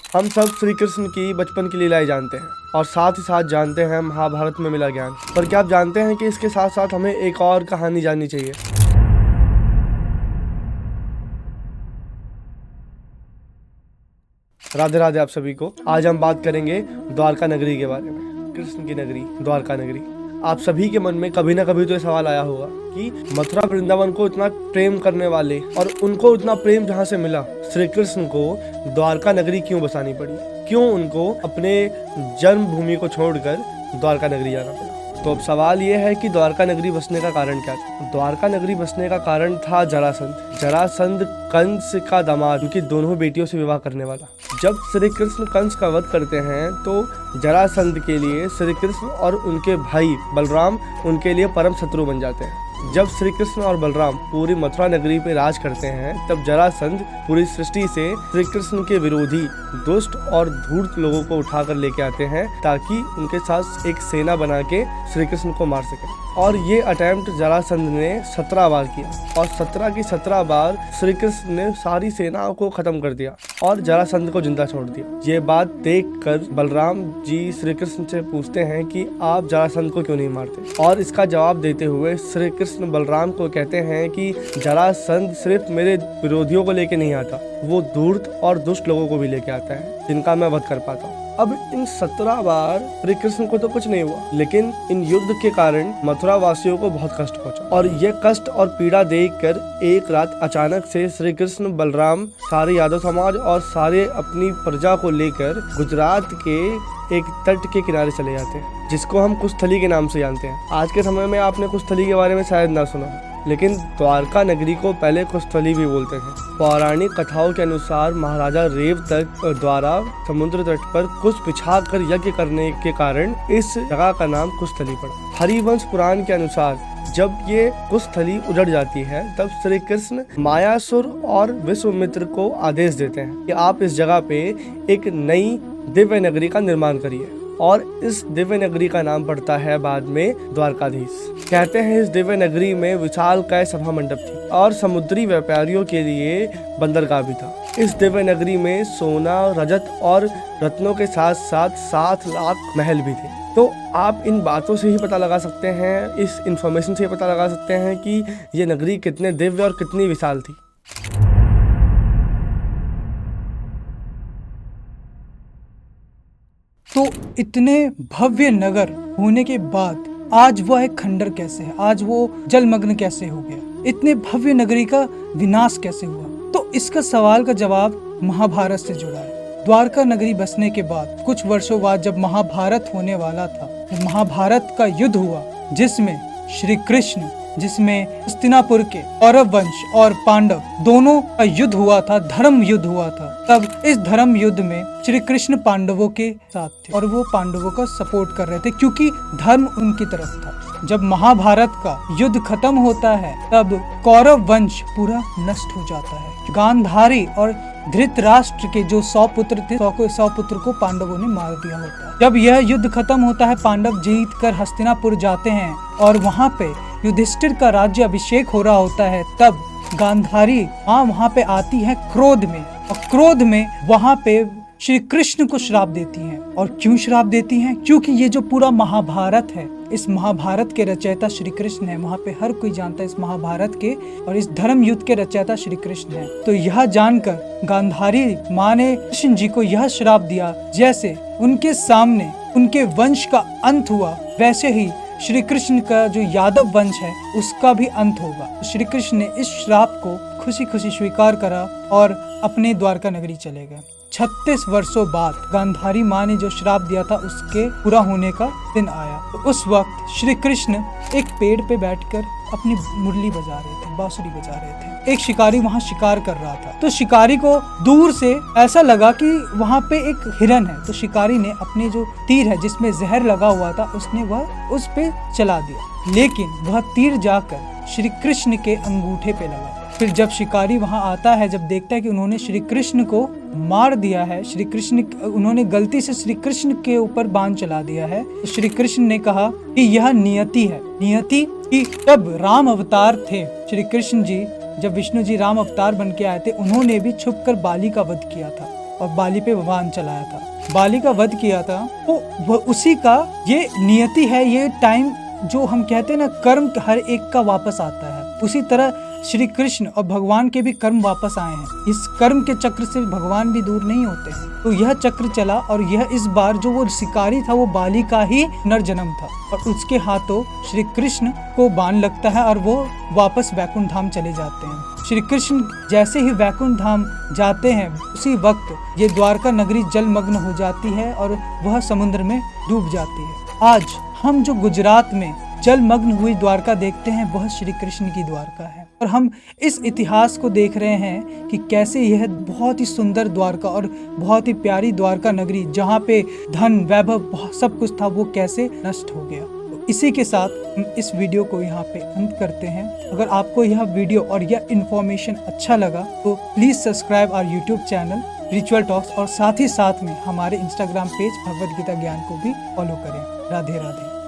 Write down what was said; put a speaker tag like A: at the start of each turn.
A: हम सब श्री कृष्ण की बचपन की लीलाएं जानते हैं और साथ ही साथ जानते हैं महाभारत में मिला ज्ञान। पर क्या आप जानते हैं कि इसके साथ साथ हमें एक और कहानी जाननी चाहिए। राधे राधे आप सभी को। आज हम बात करेंगे द्वारका नगरी के बारे में। कृष्ण की नगरी द्वारका नगरी। आप सभी के मन में कभी ना कभी तो ये सवाल आया होगा कि मथुरा वृंदावन को इतना प्रेम करने वाले और उनको इतना प्रेम जहाँ से मिला, श्री कृष्ण को द्वारका नगरी क्यों बसानी पड़ी, क्यों उनको अपने जन्मभूमि को छोड़कर द्वारका नगरी जाना पड़ा। तो अब सवाल ये है कि द्वारका नगरी बसने का कारण क्या था। द्वारका नगरी बसने का कारण था जरासंध कंस का दामाद, उनकी दोनों बेटियों से विवाह करने वाला। जब श्री कृष्ण कंस का वध करते हैं तो जरासंध के लिए श्री कृष्ण और उनके भाई बलराम उनके लिए परम शत्रु बन जाते हैं। जब श्री कृष्ण और बलराम पूरी मथुरा नगरी पे राज करते हैं तब जरासंध पूरी सृष्टि से श्री कृष्ण के विरोधी दुष्ट और धूर्त लोगों को उठाकर लेके आते हैं ताकि उनके साथ एक सेना बना के श्री कृष्ण को मार सके। और ये अटेम्प्ट जरासंध ने 17 बार किया और 17 की 17 बार श्री कृष्ण ने सारी सेनाओं को खत्म कर दिया और जरासंध को जिंदा छोड़ दिया। ये बात देखकर बलराम जी श्री कृष्ण से पूछते हैं कि आप जरासंध को क्यों नहीं मारते, और इसका जवाब देते हुए श्री कृष्ण बलराम को कहते हैं कि जरासंध सिर्फ मेरे विरोधियों को लेके नहीं आता, वो धूर्त और दुष्ट लोगों को भी लेके आता है जिनका मैं वध कर पाता हूँ। अब इन 17 बार श्री कृष्ण को तो कुछ नहीं हुआ, लेकिन इन युद्ध के कारण मथुरा वासियों को बहुत कष्ट पहुंचा। और ये कष्ट और पीड़ा देखकर एक रात अचानक से श्री कृष्ण बलराम सारे यादव समाज और सारे अपनी प्रजा को लेकर गुजरात के एक तट के किनारे चले जाते हैं, जिसको हम कुशस्थली के नाम से जानते हैं। आज के समय में आपने कुशस्थली के बारे में शायद ना सुना, लेकिन द्वारका नगरी को पहले कुशस्थली भी बोलते थे। पौराणिक कथाओं के अनुसार महाराजा रेवतक द्वारा समुद्र तट पर कुश बिछाकर यज्ञ करने के कारण इस जगह का नाम कुशस्थली पड़ा। हरिवंश पुराण के अनुसार जब ये कुशस्थली उजड़ जाती है तब श्री कृष्ण मायासुर और विश्वामित्र को आदेश देते हैं कि आप इस जगह पे एक नई दिव्य नगरी का निर्माण करिए, और इस दिव्य नगरी का नाम पड़ता है बाद में द्वारकाधीश। कहते हैं इस दिव्य नगरी में विशालकाय सभा मंडप थी और समुद्री व्यापारियों के लिए बंदरगाह भी था। इस दिव्य नगरी में सोना, रजत और रत्नों के साथ साथ 7 लाख महल भी थे। तो आप इन बातों से ही पता लगा सकते हैं, इस इंफॉर्मेशन से ही पता लगा सकते हैं कि ये नगरी कितने दिव्य और कितनी विशाल थी।
B: तो इतने भव्य नगर होने के बाद आज वह एक खंडर कैसे है, आज वो जलमग्न कैसे हो गया, इतने भव्य नगरी का विनाश कैसे हुआ। तो इसका सवाल का जवाब महाभारत से जुड़ा है। द्वारका नगरी बसने के बाद कुछ वर्षों बाद जब महाभारत होने वाला था, महाभारत का युद्ध हुआ जिसमें श्री कृष्ण, जिसमें हस्तिनापुर के कौरव वंश और पांडव दोनों का युद्ध हुआ था, धर्म युद्ध हुआ था। तब इस धर्म युद्ध में श्री कृष्ण पांडवों के साथ थे और वो पांडवों का सपोर्ट कर रहे थे क्योंकि धर्म उनकी तरफ था। जब महाभारत का युद्ध खत्म होता है तब कौरव वंश पूरा नष्ट हो जाता है। गांधारी और धृतराष्ट्र के जो 100 पुत्र थे, 100 पुत्र को पांडवों ने मार दिया होता है। जब यह युद्ध खत्म होता है, पांडव जीत कर हस्तिनापुर जाते हैं और वहाँ पे युधिष्ठिर का राज्य अभिषेक हो रहा होता है। तब गांधारी वहाँ पे आती है क्रोध में, और क्रोध में वहाँ पे श्री कृष्ण को श्राप देती हैं। और क्यों श्राप देती हैं? क्योंकि ये जो पूरा महाभारत है, इस महाभारत के रचयिता श्री कृष्ण है। वहाँ पे हर कोई जानता है इस महाभारत के और इस धर्म युद्ध के रचयिता श्री कृष्ण है। तो यह जानकर गांधारी माँ ने कृष्ण जी को यह श्राप दिया, जैसे उनके सामने उनके वंश का अंत हुआ वैसे ही श्री कृष्ण का जो यादव वंश है उसका भी अंत होगा। श्री कृष्ण ने इस श्राप को खुशी खुशी स्वीकार करा और अपने द्वारका नगरी चले गए। 36 वर्षों बाद गांधारी माँ ने जो श्राप दिया था उसके पूरा होने का दिन आया। तो उस वक्त श्री कृष्ण एक पेड़ पे बैठकर अपनी मुरली बजा रहे थे, बांसुरी बजा रहे थे। एक शिकारी वहाँ शिकार कर रहा था, तो शिकारी को दूर से ऐसा लगा कि वहाँ पे एक हिरन है। तो शिकारी ने अपने जो तीर है जिसमें जहर लगा हुआ था उसने वह उस पे चला दिया, लेकिन वह तीर जाकर श्री कृष्ण के अंगूठे पे लगा। फिर जब शिकारी वहां आता है, जब देखता है कि उन्होंने श्री कृष्ण को मार दिया है, उन्होंने गलती से श्री कृष्ण के ऊपर बाण चला दिया है, तो श्री कृष्ण ने कहा कि यह नियति है। नियति कि जब राम अवतार थे, श्री कृष्ण जी जब विष्णु जी राम अवतार बन के आए थे, उन्होंने भी छुपकर बाली का वध किया था। और बाली पे बाण चलाया था, बाली का वध किया था, तो वह उसी का ये नियति है, ये टाइम जो हम कहते हैं ना, कर्म हर एक का वापस आता है। उसी तरह श्री कृष्ण और भगवान के भी कर्म वापस आए हैं। इस कर्म के चक्र से भगवान भी दूर नहीं होते हैं। तो यह चक्र चला और यह इस बार जो वो शिकारी था वो बाली का ही नरजन्म था और उसके हाथों श्री कृष्ण को बाण लगता है और वो वापस वैकुंठ धाम चले जाते हैं। श्री कृष्ण जैसे ही वैकुंठ धाम जाते हैं उसी वक्त ये द्वारका नगरी जलमग्न हो जाती है और वह समुद्र में डूब जाती है। आज हम जो गुजरात में जलमग्न हुई द्वारका देखते हैं वह श्री कृष्ण की द्वारका है और हम इस इतिहास को देख रहे हैं कि कैसे यह बहुत ही सुंदर द्वारका और बहुत ही प्यारी द्वारका नगरी जहाँ पे धन वैभव सब कुछ था वो कैसे नष्ट हो गया। तो इसी के साथ हम इस वीडियो को यहाँ पे अंत करते हैं। अगर आपको यह वीडियो और यह इन्फॉर्मेशन अच्छा लगा तो please subscribe our YouTube channel ritual talks और साथ ही साथ में हमारे इंस्टाग्राम पेज भगवद गीता ज्ञान को भी फॉलो करें। राधे राधे।